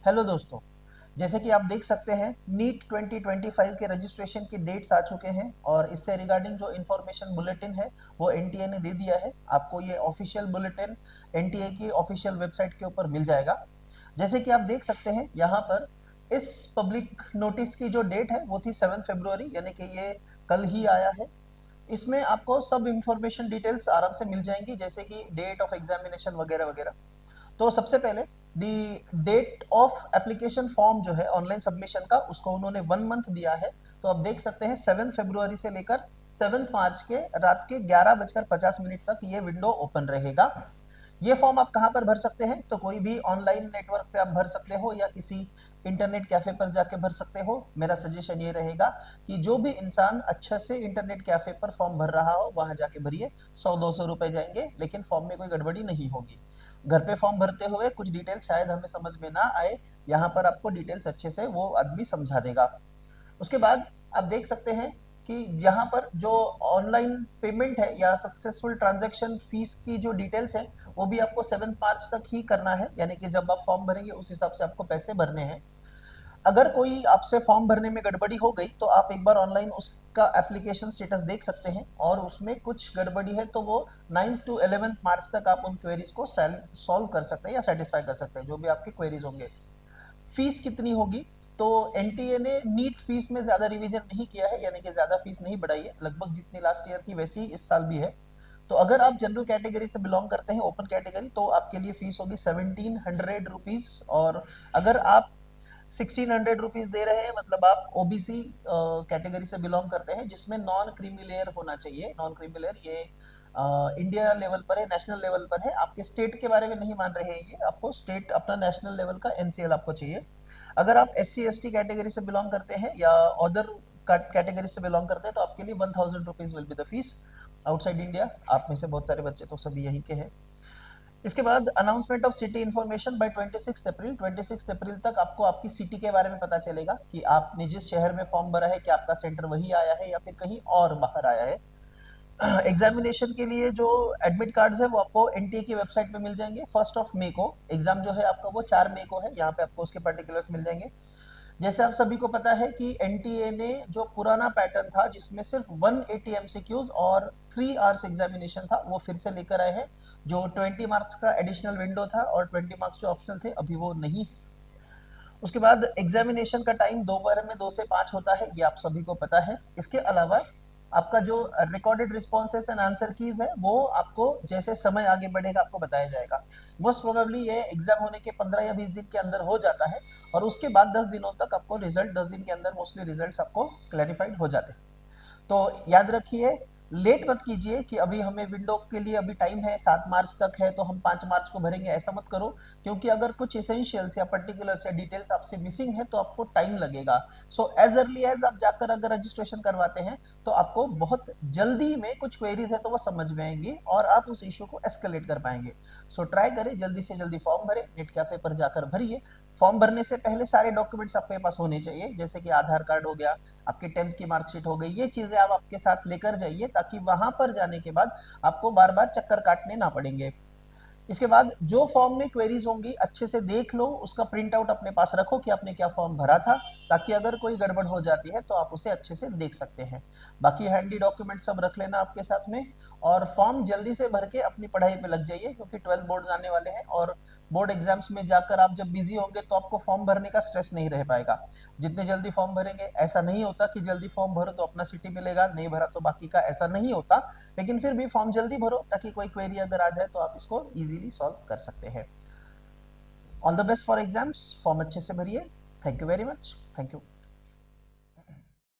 Hello दोस्तों। जैसे कि आप देख सकते हैं नीट 2025 के रजिस्ट्रेशन की डेट्स आ चुके हैं और इससे रिगार्डिंग जो इन्फॉर्मेशन बुलेटिन है वो एनटीए ने दे दिया है। आपको ये ऑफिशियल बुलेटिन एनटीए की ऑफिशियल वेबसाइट के ऊपर मिल जाएगा। जैसे कि आप देख सकते हैं यहाँ पर इस पब्लिक नोटिस की जो डेट है वो थी 7 फरवरी, यानी कि ये कल ही आया है। इसमें आपको सब इंफॉर्मेशन डिटेल्स आराम से मिल जाएंगी, जैसे कि डेट ऑफ एग्जामिनेशन वगैरह वगैरह। तो सबसे पहले दी डेट ऑफ एप्लीकेशन फॉर्म जो है ऑनलाइन सबमिशन का, उसको उन्होंने 1 मंथ दिया है। तो आप देख सकते हैं 7 फरवरी से लेकर 7 मार्च के रात के 11:50 तक ये विंडो ओपन रहेगा। ये फॉर्म आप कहाँ पर भर सकते हैं? तो कोई भी ऑनलाइन नेटवर्क पे आप भर सकते हो या किसी इंटरनेट कैफे पर जाके भर सकते हो। मेरा सजेशन ये रहेगा कि जो भी इंसान अच्छे से इंटरनेट कैफे पर फॉर्म भर रहा हो वहां जाके भरिए। 100-200 रुपए जाएंगे, लेकिन फॉर्म में कोई गड़बड़ी नहीं होगी। घर पे फॉर्म भरते हुए कुछ डिटेल्स शायद हमें समझ में ना आए, यहाँ पर आपको डिटेल्स अच्छे से वो आदमी समझा देगा। उसके बाद आप देख सकते हैं कि यहाँ पर जो ऑनलाइन पेमेंट है या सक्सेसफुल ट्रांजैक्शन फीस की जो डिटेल्स है वो भी आपको 7 मार्च तक ही करना है, यानी कि जब आप फॉर्म भरेंगे उस हिसाब से आपको पैसे भरने हैं। अगर कोई आपसे फॉर्म भरने में गड़बड़ी हो गई तो आप एक बार ऑनलाइन उसका एप्लीकेशन स्टेटस देख सकते हैं, और उसमें कुछ गड़बड़ी है तो वो 9 to 11 मार्च तक आप उन क्वेरीज को सॉल्व कर सकते हैं या सेटिस्फाई कर सकते हैं, जो भी आपके क्वेरीज होंगे। फीस कितनी होगी? तो एनटीए ने नीट फीस में ज्यादा रिवीजन नहीं किया है, यानी कि ज्यादा फीस नहीं बढ़ाई है, लगभग जितनी लास्ट ईयर थी वैसी ही इस साल भी है। तो अगर आप जनरल कैटेगरी से बिलोंग करते हैं, ओपन कैटेगरी, तो आपके लिए फीस होगी 1700 रुपीज। और अगर आप 1600 रुपीज दे रहे हैं, मतलब आप ओबीसी कैटेगरी से बिलोंग करते हैं जिसमें नॉन क्रीमी लेयर होना चाहिए। नॉन क्रीमी लेयर ये इंडिया लेवल पर है, नेशनल लेवल पर है। आपके स्टेट के बारे में नहीं मान रहे हैं, ये आपको स्टेट अपना नेशनल लेवल का एनसीएल आपको चाहिए। अगर आप S C S T category से बिलोंग करते हैं या अदर कैटेगरी से बिलोंग करते हैं तो आपके लिए 1000 rupees will be the fees. Outside India, आप में से बहुत सारे बच्चे तो सभी यहीं के हैं। इसके बाद announcement of city information bye 26 अप्रैल। 26 अप्रैल तक आपको आपकी सिटी के बारे में पता चलेगा कि आपने जिस शहर में फॉर्म भरा है क्या आपका सेंटर वही आया है या फिर कहीं और बाहर आया है। एग्जामिनेशन के लिए जो एडमिट कार्ड्स है वो आपको एनटीए की वेबसाइट पे मिल जाएंगे। 1 मई को एग्जाम जो है आपका वो 4 मई को है, यहाँ पे आपको उसके पर्टिकुलर्स मिल जाएंगे। जैसे आप सभी को पता है कि एनटीए ने जो पुराना पैटर्न था जिसमें सिर्फ 180 एमसीक्यूज और 3 आवर्स एग्जामिनेशन था, वो फिर से लेकर आए हैं। जो 20 मार्क्स का एडिशनल विंडो था और 20 मार्क्स जो ऑप्शनल थे अभी वो नहीं। उसके बाद एग्जामिनेशन का टाइम दोपहर में 2 से 5 होता है, ये आप सभी को पता है। इसके अलावा आपका जो recorded responses and answer keys है वो आपको जैसे समय आगे बढ़ेगा आपको बताया जाएगा। मोस्ट प्रोबेबली ये एग्जाम होने के 15 या 20 दिन के अंदर हो जाता है, और उसके बाद 10 दिनों तक आपको रिजल्ट, 10 दिन के अंदर मोस्टली रिजल्ट आपको क्लैरिफाइड हो जाते हैं। तो याद रखिए, लेट मत कीजिए कि अभी हमें विंडो के लिए अभी टाइम है, 7 मार्च तक है तो हम 5 मार्च को भरेंगे, ऐसा मत करो। क्योंकि अगर कुछ इसेंशियल्स या पर्टिकुलर्स या डिटेल्स आपसे मिसिंग है तो आपको टाइम लगेगा। सो एज अर्ली एज आप जाकर अगर रजिस्ट्रेशन करवाते हैं तो आपको बहुत जल्दी में कुछ क्वेरीज है तो वो समझ में आएंगी और आप उस इशू को एस्केलेट कर पाएंगे। सो ट्राई करें जल्दी से जल्दी फॉर्म भरें, नेट कैफे पर जाकर भरिए। फॉर्म भरने से पहले सारे डॉक्यूमेंट्स आपके पास होने चाहिए, जैसे कि आधार कार्ड हो गया, आपकी 10th की मार्कशीट हो गई, ये चीजें आप आपके साथ लेकर जाइए ताकि वहां पर जाने के बाद आपको बार बार चक्कर काटने ना पड़ेंगे। इसके बाद जो फॉर्म में क्वेरीज होंगी अच्छे से देख लो, उसका प्रिंट आउट अपने पास रखो कि आपने क्या फॉर्म भरा था, ताकि अगर कोई गड़बड़ हो जाती है तो आप उसे अच्छे से देख सकते हैं। बाकी हैंडी डॉक्यूमेंट सब रख लेना आपके साथ में, और फॉर्म जल्दी से भर के अपनी पढ़ाई पे लग जाइए, क्योंकि 12 बोर्ड आने वाले हैं और बोर्ड एग्जाम्स में जाकर आप जब बिजी होंगे तो आपको फॉर्म भरने का स्ट्रेस नहीं रह पाएगा। जितने जल्दी फॉर्म भरेंगे, ऐसा नहीं होता कि जल्दी फॉर्म भरो तो अपना सिटी मिलेगा, नहीं भरा तो बाकी का, ऐसा नहीं होता। लेकिन फिर भी फॉर्म जल्दी भरो ताकि कोई क्वेरी अगर आ जाए तो आप इसको इजीली सॉल्व कर सकते हैं। All the best for exams, form अच्छे से भरिए। Thank you very much. Thank you.